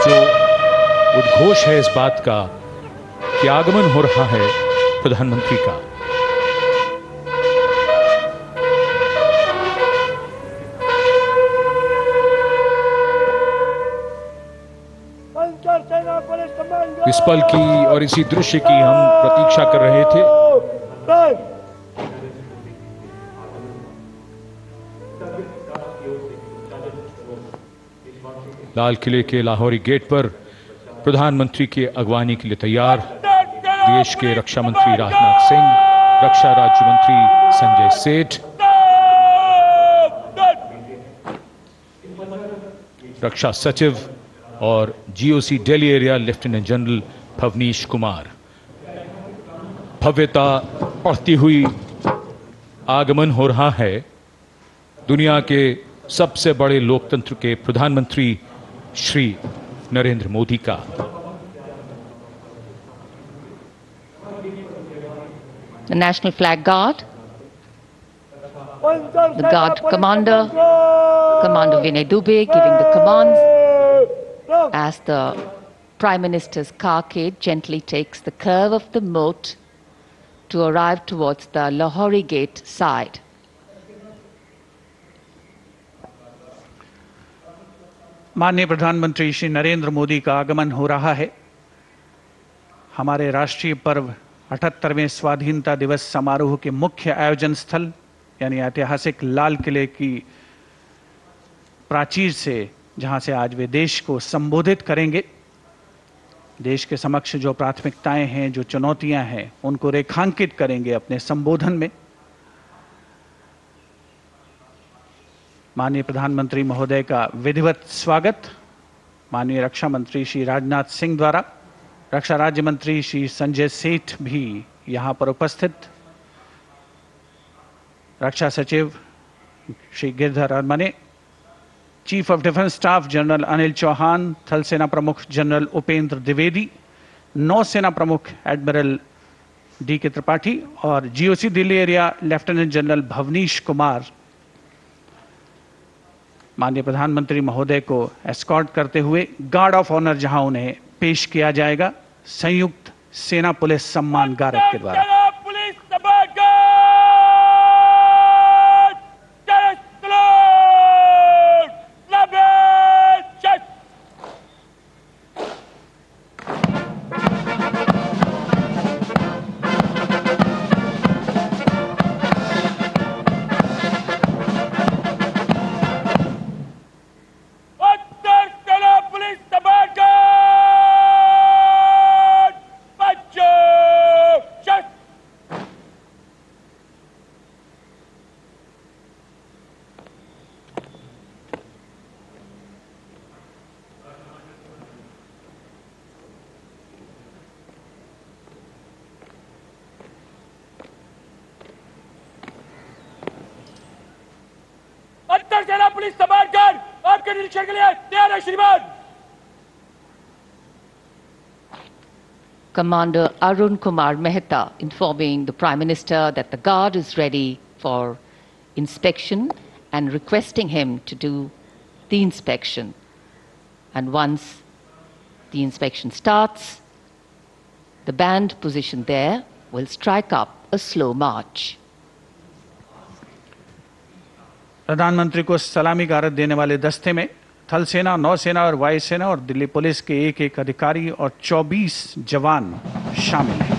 जो उद्घोष है इस बात का कि आगमन हो रहा है प्रधानमंत्री का। इस पल की और इसी दृश्य की हम प्रतीक्षा कर रहे थे। लाल किले के लाहौरी गेट पर प्रधानमंत्री के अगवानी के लिए तैयार देश के रक्षा मंत्री राजनाथ सिंह, रक्षा राज्य मंत्री संजय सेठ, रक्षा सचिव और GOC Delhi area lieutenant general Bhavnish Kumar. भव्यता बढ़ती हुई आगमन हो रहा है दुनिया के सबसे बड़े लोकतंत्र के प्रधानमंत्री श्री नरेंद्र मोदी का। The National Flag Guard, the Guard Commander, Commander Vinay Dubey giving the commands as the Prime Minister's carcade gently takes the curve of the moat to arrive towards the Lahori Gate side. माननीय प्रधानमंत्री श्री नरेंद्र मोदी का आगमन हो रहा है। हमारे राष्ट्रीय पर्व 78वें स्वाधीनता दिवस समारोह के मुख्य आयोजन स्थल यानी ऐतिहासिक लाल किले की प्राचीर से, जहां से आज वे देश को संबोधित करेंगे। देश के समक्ष जो प्राथमिकताएं हैं, जो चुनौतियां हैं, उनको रेखांकित करेंगे अपने संबोधन में। माननीय प्रधानमंत्री महोदय का विधिवत स्वागत माननीय रक्षा मंत्री श्री राजनाथ सिंह द्वारा, रक्षा राज्य मंत्री श्री संजय सेठ भी यहां पर उपस्थित, रक्षा सचिव Shri Giridhar Aramane, chief of defence staff general Anil Chauhan, थल सेना प्रमुख जनरल उपेंद्र द्विवेदी, नौसेना प्रमुख एडमिरल डी के त्रिपाठी और GOC Delhi area lieutenant general Bhavnish Kumar माननीय प्रधानमंत्री महोदय को एस्कॉर्ट करते हुए गार्ड ऑफ ऑनर जहां उन्हें पेश किया जाएगा संयुक्त सेना पुलिस सम्मान गारद के द्वारा। सेना पुलिस समाजगार आपके निरीक्षण के लिए तैयार है श्रीमान। Commander Arun Kumar Mehta informing the Prime Minister that the Guard is ready for inspection and requesting him to do the inspection. And once the inspection starts, the band positioned there will strike up a slow march. प्रधानमंत्री को सलामी गारद देने वाले दस्ते में थल सेना, नौसेना और वायुसेना और दिल्ली पुलिस के एक अधिकारी और 24 जवान शामिल हैं।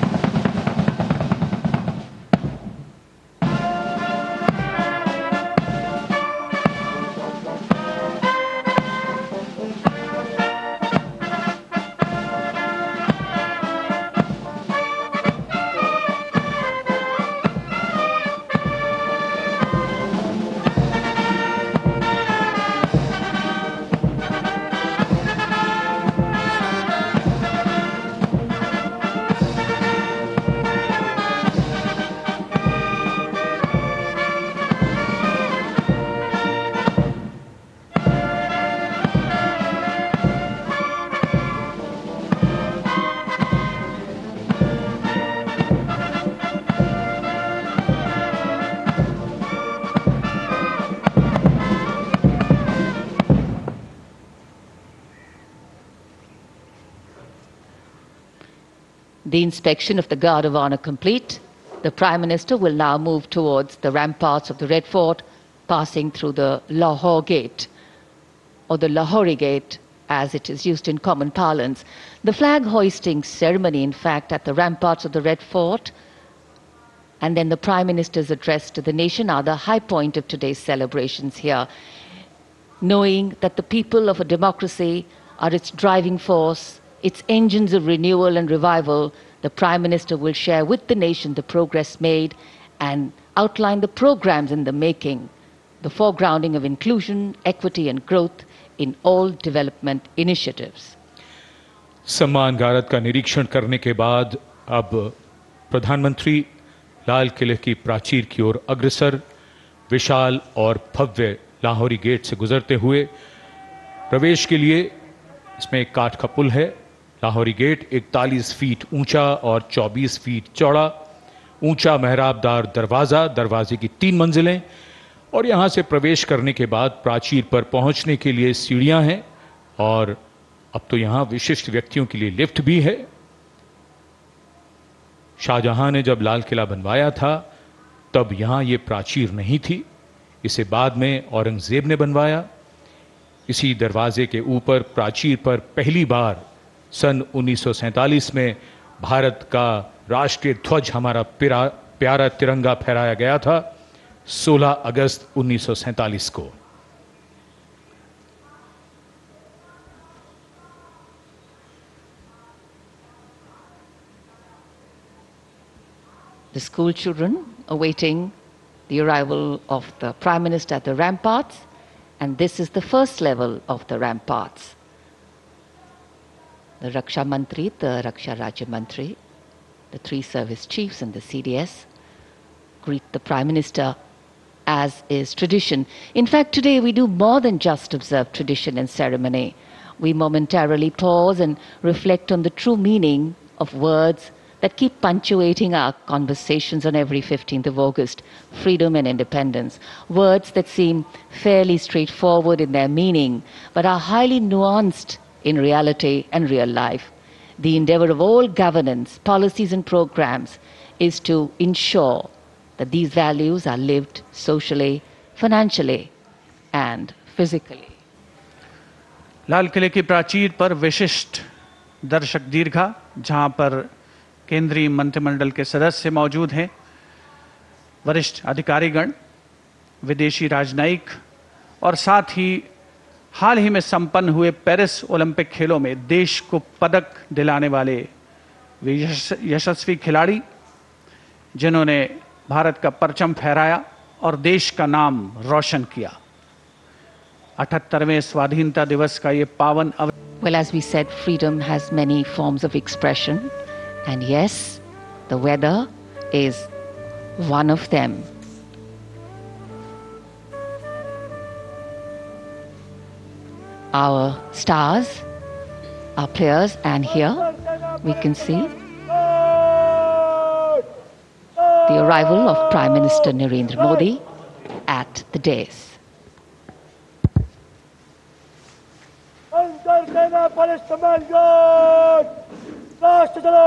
The inspection of the Guard of Honor complete, the Prime Minister will now move towards the ramparts of the Red Fort, passing through the Lahore Gate, or the Lahori Gate, as it is used in common parlance. The flag hoisting ceremony, in fact, at the ramparts of the Red Fort, and then the Prime Minister's address to the nation are the high point of today's celebrations here. Knowing that the people of a democracy are its driving force, its engines of renewal and revival, the Prime Minister will share with the nation the progress made and outline the programs in the making, the foregrounding of inclusion, equity and growth in all development initiatives. सम्मान गारद का निरीक्षण करने के बाद अब प्रधानमंत्री लाल किले की प्राचीर की ओर अग्रसर विशाल और भव्य लाहौरी गेट से गुजरते हुए प्रवेश के लिए इसमें एक काठ का पुल है। लाहौरी गेट 41 फीट ऊंचा और 24 फीट चौड़ा, ऊंचा मेहराबदार दरवाज़ा, दरवाजे की 3 मंजिलें, और यहां से प्रवेश करने के बाद प्राचीर पर पहुंचने के लिए सीढ़ियां हैं और अब तो यहां विशिष्ट व्यक्तियों के लिए लिफ्ट भी है। शाहजहां ने जब लाल किला बनवाया था तब यहां ये प्राचीर नहीं थी, इसे बाद में औरंगजेब ने बनवाया। इसी दरवाजे के ऊपर प्राचीर पर पहली बार सन 1947 में भारत का राष्ट्रीय ध्वज, हमारा प्यारा तिरंगा फहराया गया था 16 अगस्त 1947 को। The school children awaiting the arrival of the Prime Minister at the ramparts, and this is the first level of the ramparts. The Raksha Mantri, the Raksha Rajya Mantri, the 3 service chiefs and the CDS greet the Prime Minister as is tradition. In fact, today we do more than just observe tradition and ceremony. We momentarily pause and reflect on the true meaning of words that keep punctuating our conversations on every 15th of August, freedom and independence. Words that seem fairly straightforward in their meaning, but are highly nuanced in reality and real life. The endeavor of all governance, policies and programs is to ensure that these values are lived socially, financially and physically. लाल किले की प्राचीर पर विशिष्ट दर्शक दीर्घा, जहां पर केंद्रीय मंत्रिमंडल के सदस्य मौजूद हैं, वरिष्ठ अधिकारीगण, विदेशी राजनयिक और साथ ही हाल ही में संपन्न हुए पेरिस ओलंपिक खेलों में देश को पदक दिलाने वाले यशस्वी खिलाड़ी, जिन्होंने भारत का परचम फहराया और देश का नाम रोशन किया। 78वें स्वाधीनता दिवस का ये पावन Well, as we said, freedom has many forms of expression. And yes, the weather is one of them. Our stars, our players, and here we can see the arrival of Prime Minister Narendra Modi at the dais. राष्ट्र चलो,